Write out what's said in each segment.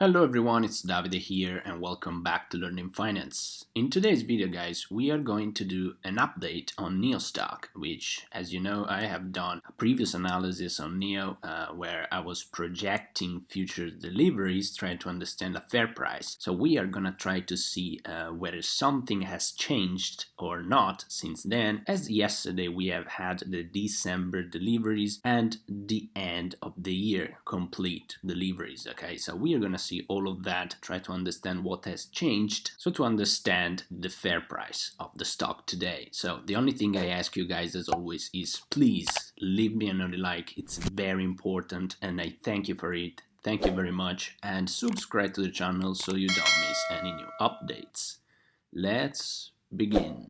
Hello everyone, it's Davide here and welcome back to Learning Finance. In today's video guys, we are going to do an update on NIO Stock, which as you know I have done a previous analysis on NIO where I was projecting future deliveries, trying to understand a fair price. So we are gonna try to see whether something has changed or not since then, as yesterday we have had the December deliveries and the end of the year complete deliveries. Okay, so we are gonna see all of that, try to understand what has changed, so to understand the fair price of the stock today. So the only thing I ask you guys as always is please leave me another like, it's very important and I thank you for it. Thank you very much, and subscribe to the channel so you don't miss any new updates. Let's begin.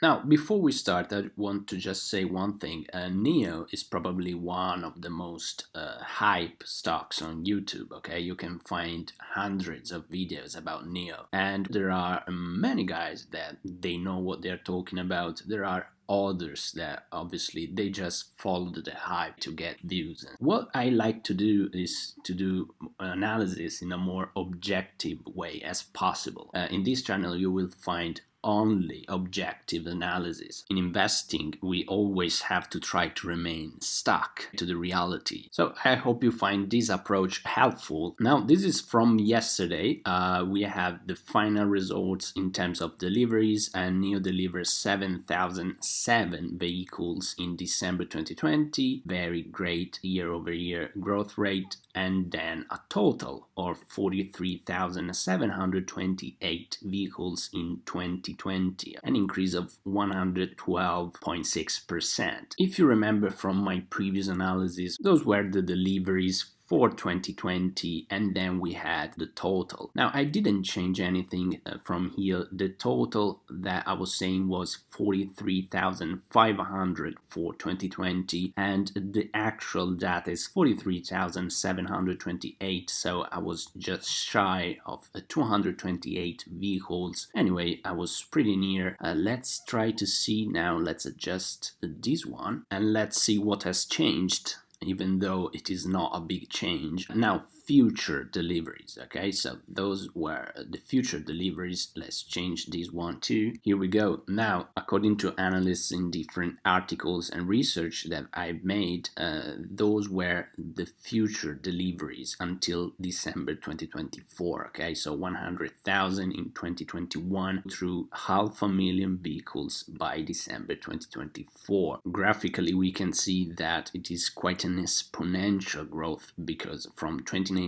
Now, before we start, I want to just say one thing. NIO is probably one of the most hype stocks on YouTube, okay? You can find hundreds of videos about NIO. And there are many guys that they know what they're talking about. There are others that obviously they just follow the hype to get views. What I like to do is to do analysis in a more objective way as possible. In this channel you will find only objective analysis. In investing, we always have to try to remain stuck to the reality. So I hope you find this approach helpful. Now, this is from yesterday. We have the final results in terms of deliveries, and NIO delivered 7,007 vehicles in December 2020. Very great year-over-year growth rate. And then a total of 43,728 vehicles in 2020, an increase of 112.6%. If you remember from my previous analysis, those were the deliveries for 2020, and then we had the total. Now, I didn't change anything from here. The total that I was saying was 43,500 for 2020, and the actual data is 43,728, so I was just shy of 228 vehicles. Anyway, I was pretty near. Let's try to see now. Let's adjust this one, and let's see what has changed, even though it is not a big change. Now, future deliveries, okay, so those were the future deliveries. Let's change this one too. Here we go. Now, according to analysts in different articles and research that I've made, those were the future deliveries until December 2024, okay, so 100,000 in 2021 through 500,000 vehicles by December 2024. Graphically, we can see that it is quite an exponential growth, because from 2019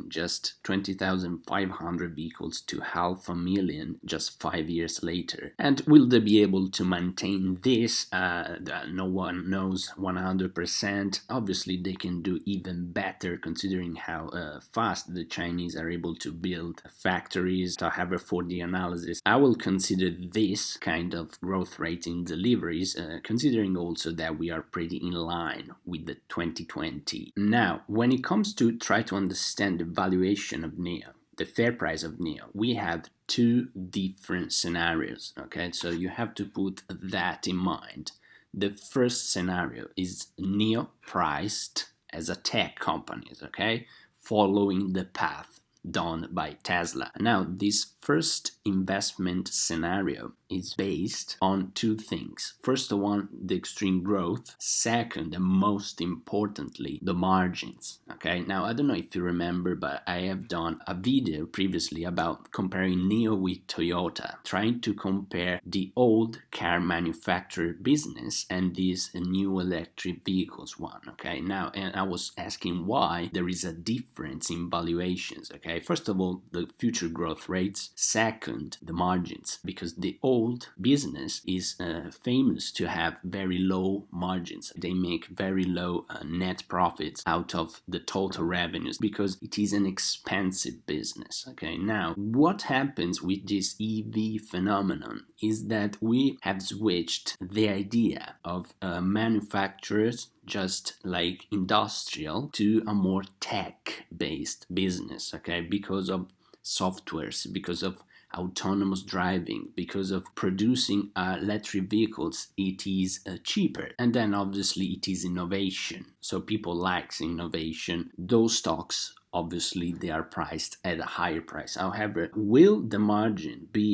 just 20,500 vehicles to 500,000 just 5 years later. And will they be able to maintain this? No one knows 100%. Obviously they can do even better considering how fast the Chinese are able to build factories. However, for the analysis I will consider this kind of growth rate in deliveries, considering also that we are pretty in line with the 2020. Now, when it comes to try to understand the valuation of NIO, the fair price of NIO, we have two different scenarios, okay? So you have to put that in mind. The first scenario is NIO priced as a tech company, okay, following the path done by Tesla. Now, this first investment scenario is based on two things. First one, the extreme growth. Second, and most importantly, the margins. Okay, now I don't know if you remember, but I have done a video previously about comparing NIO with Toyota, trying to compare the old car manufacturer business and this new electric vehicles one. Okay, now, and I was asking why there is a difference in valuations. Okay, first of all, the future growth rates. Second, the margins, because the old business is famous to have very low margins. They make very low net profits out of the total revenues because it is an expensive business. Okay, now what happens with this EV phenomenon is that we have switched the idea of manufacturers just like industrial to a more tech-based business, okay, because of softwares, because of autonomous driving, because of producing electric vehicles. It is cheaper, and then obviously it is innovation, so people like innovation. Those stocks obviously they are priced at a higher price. However, will the margin be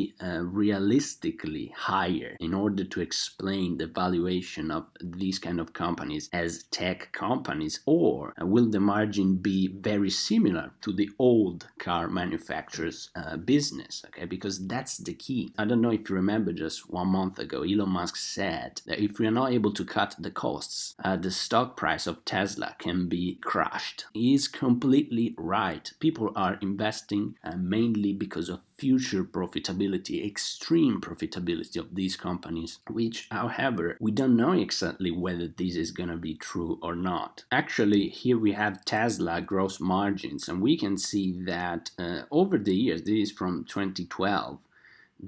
realistically higher in order to explain the valuation of these kind of companies as tech companies, or will the margin be very similar to the old car manufacturers business? Okay, because that's the key. I don't know if you remember, just 1 month ago Elon Musk said that if we are not able to cut the costs, the stock price of Tesla can be crushed. He is completely right. People are investing mainly because of future profitability, extreme profitability of these companies, which, however, we don't know exactly whether this is going to be true or not. Actually, here we have Tesla gross margins, and we can see that over the years, this is from 2012,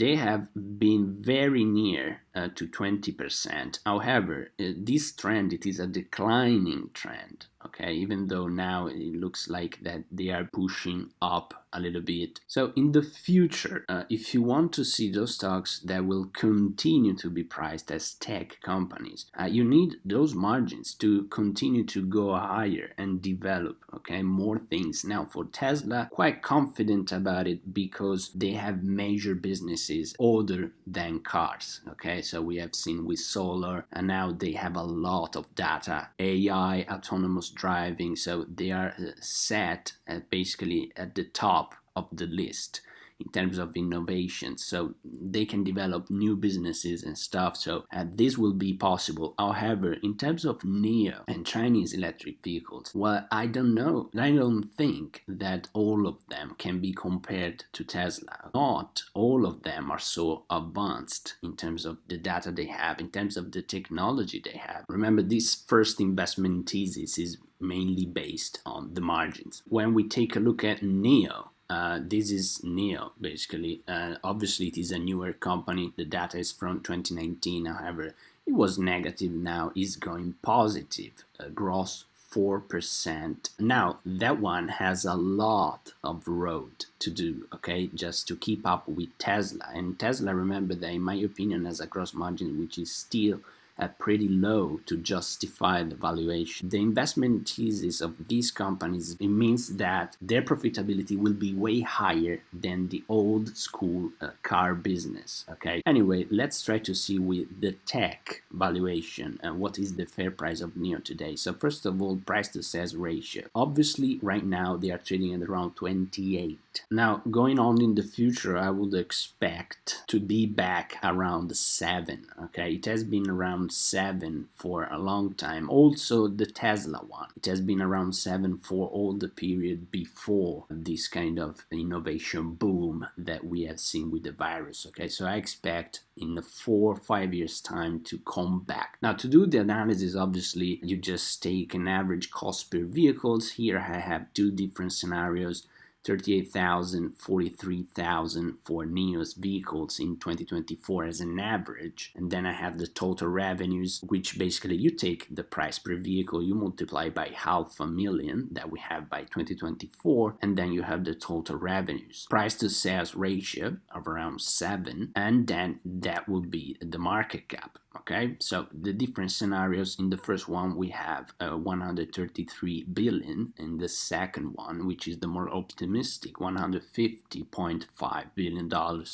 they have been very near to 20%. However, this trend, it is a declining trend. Okay, even though now it looks like that they are pushing up a little bit. So in the future, if you want to see those stocks that will continue to be priced as tech companies, you need those margins to continue to go higher and develop, okay, more things. Now for Tesla, quite confident about it because they have major businesses other than cars. Okay, so we have seen with solar, and now they have a lot of data, AI, autonomous driving, so they are set at basically at the top of the list in terms of innovation, so they can develop new businesses and stuff, so this will be possible. However, in terms of NIO and Chinese electric vehicles, well, I don't know. I don't think that all of them can be compared to Tesla. Not all of them are so advanced in terms of the data they have, in terms of the technology they have. Remember, this first investment thesis is mainly based on the margins. When we take a look at NIO, this is NIO basically. Obviously, it is a newer company. The data is from 2019. However, it was negative. Now is going positive. Gross 4%. Now that one has a lot of road to do, okay, just to keep up with Tesla. And Tesla, remember that in my opinion, has a gross margin which is still pretty low to justify the valuation. The investment thesis of these companies, it means that their profitability will be way higher than the old school car business. Okay. Anyway, let's try to see with the tech valuation what is the fair price of NIO today. So first of all, price to sales ratio. Obviously, right now they are trading at around 28. Now, going on in the future, I would expect to be back around 7. Okay, it has been around 7 for a long time. Also the Tesla one, it has been around 7 for all the period before this kind of innovation boom that we have seen with the virus. Okay, so I expect in the 4 or 5 years time to come back. Now, to do the analysis, obviously you just take an average cost per vehicles. Here I have 2 different scenarios, 38,000, 43,000 for NIO's vehicles in 2024 as an average. And then I have the total revenues, which basically you take the price per vehicle, you multiply by 500,000 that we have by 2024, and then you have the total revenues. Price to sales ratio of around 7, and then that would be the market cap. Okay, so the different scenarios. In the first one we have 133 billion. In the second one, which is the more optimistic, $150.5 billion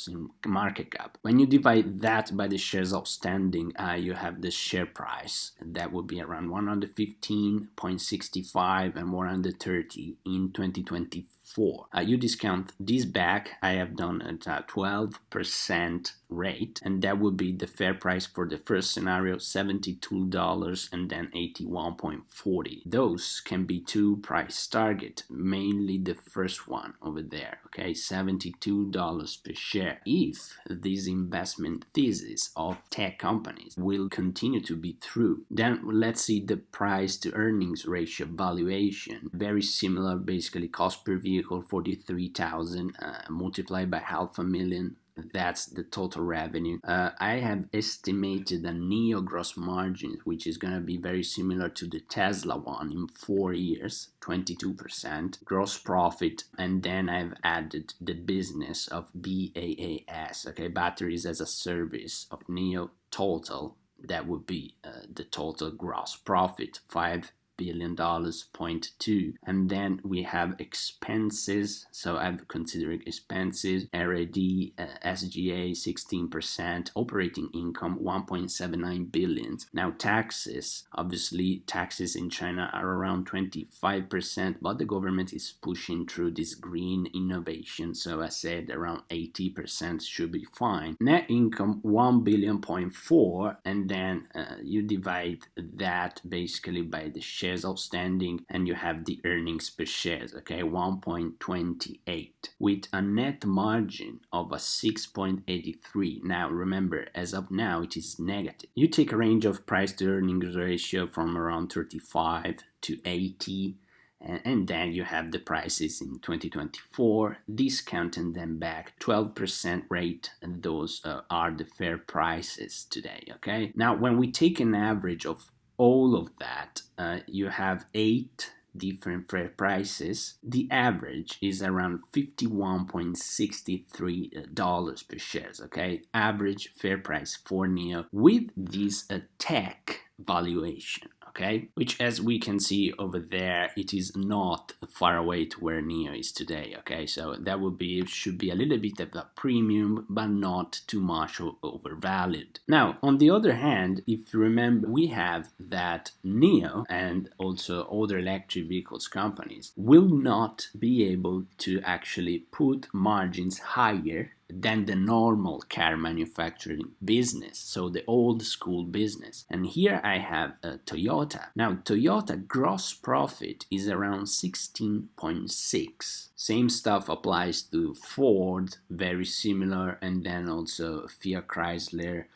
in market cap. When you divide that by the shares outstanding, you have the share price that would be around 115.65 and 130 in 2024. You discount this back, I have done at a 12% rate, and that would be the fair price for the first scenario, $72 and then 81.40. Those can be 2 price target, mainly the first one over there, okay, $72 per share. If this investment thesis of tech companies will continue to be true, then let's see the price to earnings ratio valuation. Very similar, basically cost per vehicle 43,000 multiplied by 500,000. That's the total revenue. I have estimated a NIO gross margin, which is going to be very similar to the Tesla one in 4 years, 22% gross profit, and then I've added the business of BaaS, okay, batteries as a service of NIO total. That would be the total gross profit, $5 billion, 0.2. And then we have expenses. So I'm considering expenses, RAD, SGA 16%, operating income 1.79 billion. Now taxes, obviously taxes in China are around 25%, but the government is pushing through this green innovation. So I said around 80% should be fine. Net income 1 billion.4, and then you divide that basically by the shares outstanding, and you have the earnings per shares, okay, 1.28 with a net margin of a 6.83. Now remember, as of now it is negative. You take a range of price to earnings ratio from around 35 to 80, and then you have the prices in 2024, discounting them back 12% rate, and those are the fair prices today, okay? Now, when we take an average of all of that, you have 8 different fair prices. The average is around $51.63 per shares, okay? Average fair price for NIO with this tech valuation, okay, which as we can see over there, it is not far away to where NIO is today, okay, so that should be a little bit of a premium, but not too much overvalued. Now, on the other hand, if you remember, we have that NIO and also other electric vehicles companies will not be able to actually put margins higher than the normal car manufacturing business, so the old school business. And here I have Toyota. Now, Toyota gross profit is around 16.6. Same stuff applies to Ford, very similar, and then also Fiat Chrysler.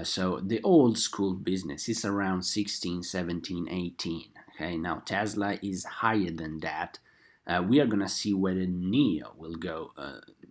So the old school business is around 16, 17, 18. Okay, now Tesla is higher than that. We are gonna see where the NIO will go.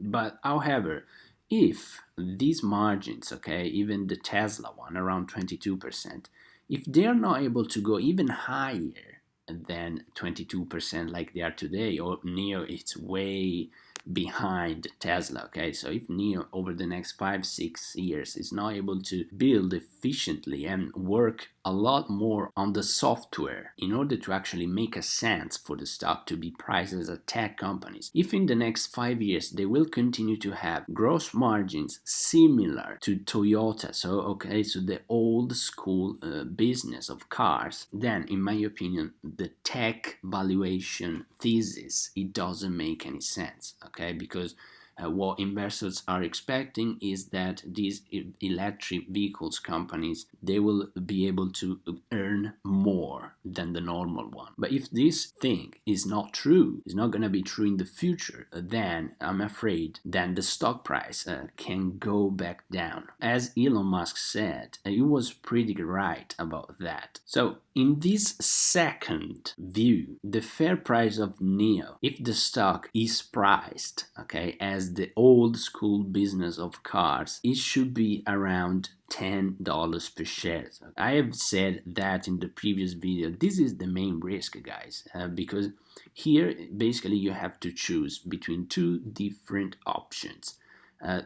But however, if these margins, okay, even the Tesla one around 22%, if they are not able to go even higher than 22% like they are today, or NIO it's way behind Tesla, okay, so if NIO over the next 5-6 years is not able to build efficiently and work a lot more on the software in order to actually make a sense for the stock to be priced as a tech companies, if in the next 5 years they will continue to have gross margins similar to Toyota, so okay, so the old school business of cars, then in my opinion the tech valuation thesis, it doesn't make any sense, okay, because what investors are expecting is that these electric vehicles companies, they will be able to earn more than the normal one. But if this thing is not true, is not going to be true in the future, then I'm afraid then the stock price can go back down. As Elon Musk said, he was pretty right about that. So in this second view, the fair price of NIO, if the stock is priced, okay, as the old school business of cars, it should be around $10 per share. I have said that in the previous video. This is the main risk, guys, because here basically you have to choose between two different options.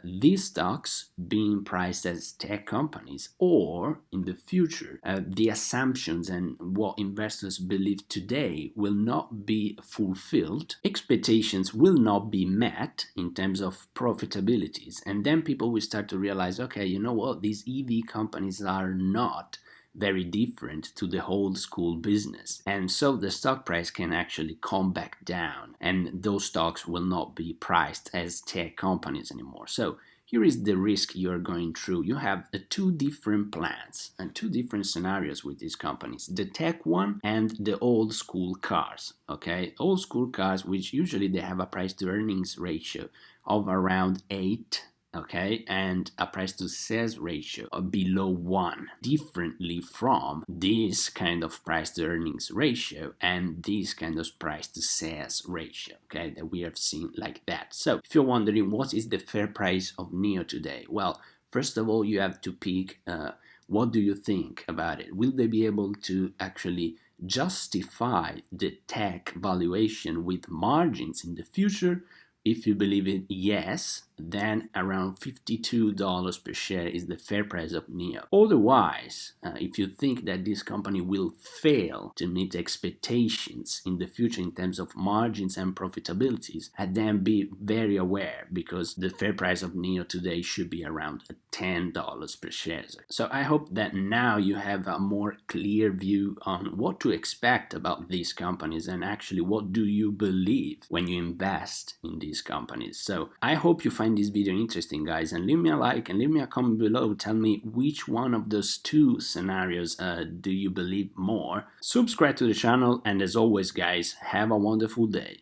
These stocks being priced as tech companies, or in the future, the assumptions and what investors believe today will not be fulfilled, expectations will not be met in terms of profitabilities, and then people will start to realize, okay, you know what, these EV companies are not very different to the old school business, and so the stock price can actually come back down, and those stocks will not be priced as tech companies anymore. So here is the risk you're going through. You have two different plans and two different scenarios with these companies, the tech one and the old school cars, okay, old school cars, which usually they have a price to earnings ratio of around 8, okay, and a price to sales ratio of below 1, differently from this kind of price to earnings ratio and this kind of price to sales ratio, okay, that we have seen like that. So if you're wondering what is the fair price of NIO today, well, first of all, you have to pick what do you think about it. Will they be able to actually justify the tech valuation with margins in the future? If you believe it, yes, then around $52 per share is the fair price of NIO. Otherwise, if you think that this company will fail to meet expectations in the future in terms of margins and profitabilities, then be very aware, because the fair price of NIO today should be around $10 per share. So I hope that now you have a more clear view on what to expect about these companies and actually what do you believe when you invest in these companies. So I hope you find this video interesting, guys, and leave me a like and leave me a comment below. Tell me which one of those two scenarios do you believe more. Subscribe to the channel, and as always, guys, have a wonderful day.